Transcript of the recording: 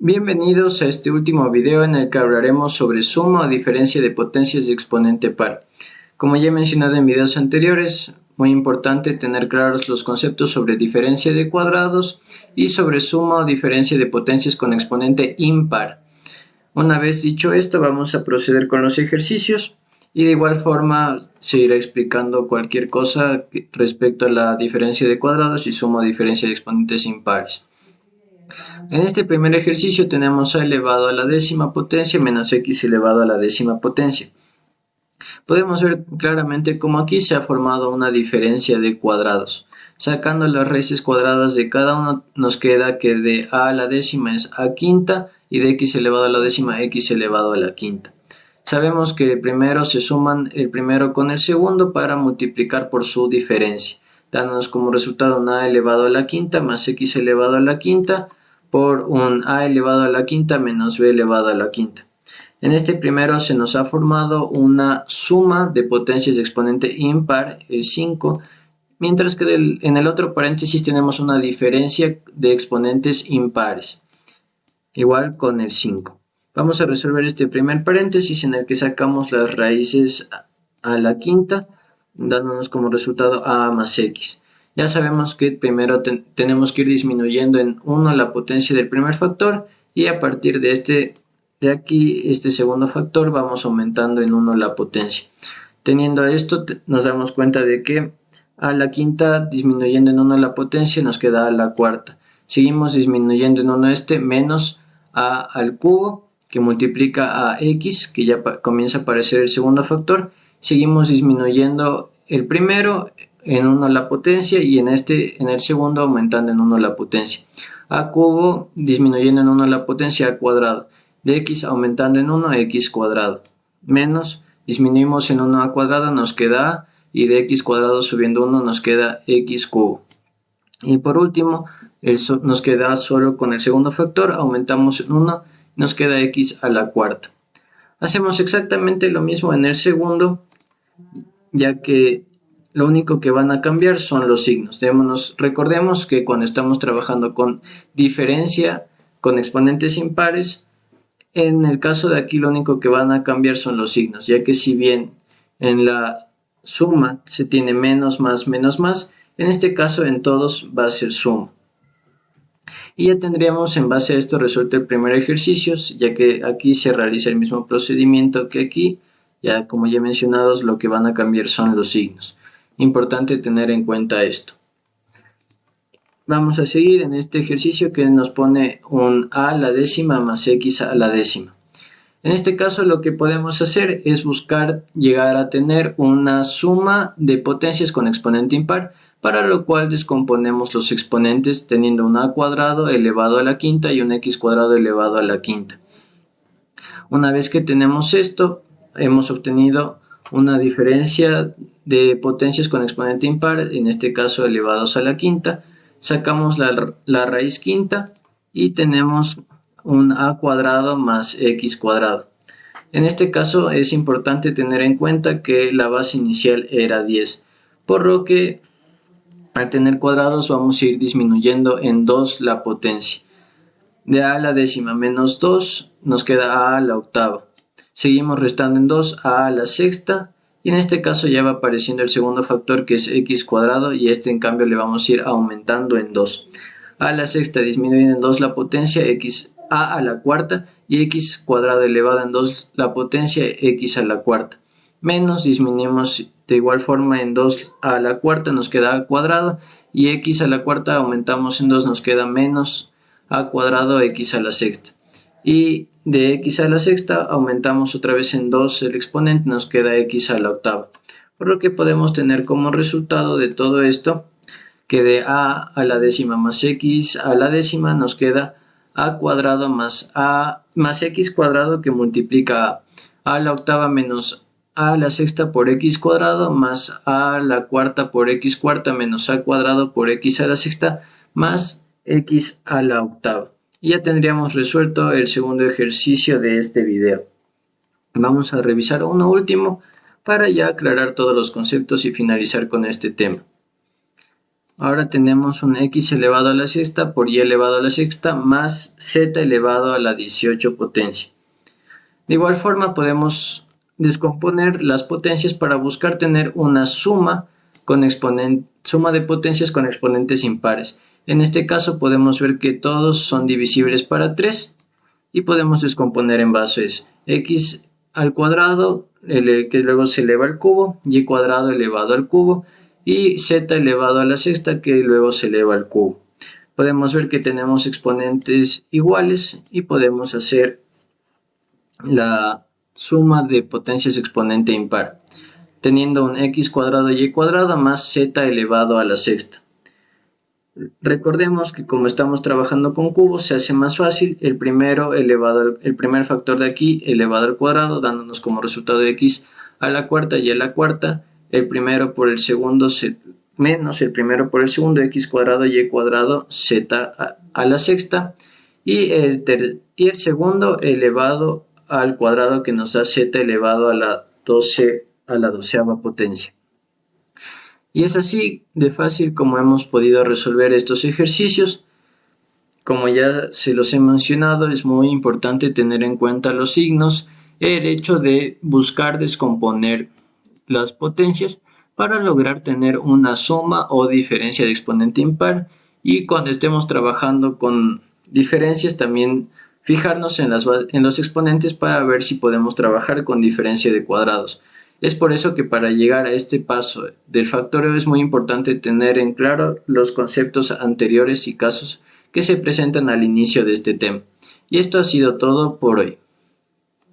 Bienvenidos a este último video en el que hablaremos sobre suma o diferencia de potencias de exponente par. Como ya he mencionado en videos anteriores, muy importante tener claros los conceptos sobre diferencia de cuadrados y sobre suma o diferencia de potencias con exponente impar. Una vez dicho esto, vamos a proceder con los ejercicios y de igual forma se irá explicando cualquier cosa respecto a la diferencia de cuadrados y suma o diferencia de exponentes impares. En este primer ejercicio tenemos a elevado a la décima potencia menos x elevado a la décima potencia. Podemos ver claramente cómo aquí se ha formado una diferencia de cuadrados. Sacando las raíces cuadradas de cada uno nos queda que de a la décima es a quinta y de x elevado a la décima x elevado a la quinta. Sabemos que primero se suman el primero con el segundo para multiplicar por su diferencia, dándonos como resultado un a elevado a la quinta más x elevado a la quinta por un a elevado a la quinta menos b elevado a la quinta. En este primero se nos ha formado una suma de potencias de exponente impar, el 5, mientras que en el otro paréntesis tenemos una diferencia de exponentes impares, igual con el 5. Vamos a resolver este primer paréntesis en el que sacamos las raíces a la quinta, dándonos como resultado a más x. Ya sabemos que primero tenemos que ir disminuyendo en 1 la potencia del primer factor y a partir de este segundo factor vamos aumentando en 1 la potencia. Teniendo esto nos damos cuenta de que a la quinta disminuyendo en 1 la potencia nos queda a la cuarta. Seguimos disminuyendo en 1 menos a al cubo que multiplica a x, que ya comienza a aparecer el segundo factor. Seguimos disminuyendo el primero en 1 la potencia y en el segundo aumentando en 1 la potencia. A cubo disminuyendo en 1 la potencia a cuadrado. De x aumentando en 1 a x cuadrado. Menos disminuimos en 1 a cuadrado nos queda a y de x cuadrado subiendo 1 nos queda x cubo. Y por último nos queda solo con el segundo factor, aumentamos en 1 nos queda x a la cuarta. Hacemos exactamente lo mismo en el segundo, ya que lo único que van a cambiar son los signos. Recordemos que cuando estamos trabajando con diferencia con exponentes impares, en el caso de aquí lo único que van a cambiar son los signos, ya que si bien en la suma se tiene menos más, en este caso en todos va a ser suma. Y ya tendríamos en base a esto resuelto el primer ejercicio, ya que aquí se realiza el mismo procedimiento que aquí. Ya como ya he mencionado, lo que van a cambiar son los signos. Importante tener en cuenta esto. Vamos a seguir en este ejercicio que nos pone un a a la décima más x a la décima. En este caso lo que podemos hacer es buscar llegar a tener una suma de potencias con exponente impar, para lo cual descomponemos los exponentes teniendo un a cuadrado elevado a la quinta y un x cuadrado elevado a la quinta. Una vez que tenemos esto, hemos obtenido una diferencia de potencias con exponente impar, en este caso elevados a la quinta. Sacamos la raíz quinta y tenemos un a cuadrado más x cuadrado. En este caso es importante tener en cuenta que la base inicial era 10, por lo que al tener cuadrados vamos a ir disminuyendo en 2 la potencia. De a la décima menos 2 nos queda a la octava. Seguimos restando en 2 a la sexta y en este caso ya va apareciendo el segundo factor que es x cuadrado y este en cambio le vamos a ir aumentando en 2. A la sexta disminuyendo en 2 la potencia, x a la cuarta y x cuadrado elevado en 2 la potencia, x a la cuarta. Menos disminuimos de igual forma en 2 a la cuarta nos queda a cuadrado y x a la cuarta aumentamos en 2 nos queda menos a cuadrado x a la sexta. Y de x a la sexta aumentamos otra vez en 2 el exponente, nos queda x a la octava. Por lo que podemos tener como resultado de todo esto que de a la décima más x a la décima nos queda a cuadrado más x cuadrado que multiplica a la octava menos a la sexta por x cuadrado más a la cuarta por x cuarta menos a cuadrado por x a la sexta más x a la octava. Y ya tendríamos resuelto el segundo ejercicio de este video. Vamos a revisar uno último para ya aclarar todos los conceptos y finalizar con este tema. Ahora tenemos un x elevado a la sexta por y elevado a la sexta más z elevado a la 18 potencia. De igual forma podemos descomponer las potencias para buscar tener una suma de potencias con exponentes impares. En este caso podemos ver que todos son divisibles para 3 y podemos descomponer en base a eso. X al cuadrado, que luego se eleva al cubo, y cuadrado elevado al cubo, y z elevado a la sexta, que luego se eleva al cubo. Podemos ver que tenemos exponentes iguales y podemos hacer la suma de potencias exponente impar, teniendo un x cuadrado y cuadrado más z elevado a la sexta. Recordemos que como estamos trabajando con cubos se hace más fácil el primer factor de aquí elevado al cuadrado, dándonos como resultado x a la cuarta y a la cuarta, el primero por el segundo menos el primero por el segundo, x cuadrado y cuadrado z a la sexta, y el segundo elevado al cuadrado, que nos da z elevado a la 12ª potencia. Y es así de fácil como hemos podido resolver estos ejercicios. Como ya se los he mencionado, es muy importante tener en cuenta los signos, el hecho de buscar descomponer las potencias para lograr tener una suma o diferencia de exponente impar, y cuando estemos trabajando con diferencias también fijarnos en los exponentes para ver si podemos trabajar con diferencia de cuadrados. Es por eso que para llegar a este paso del factoreo es muy importante tener en claro los conceptos anteriores y casos que se presentan al inicio de este tema. Y esto ha sido todo por hoy.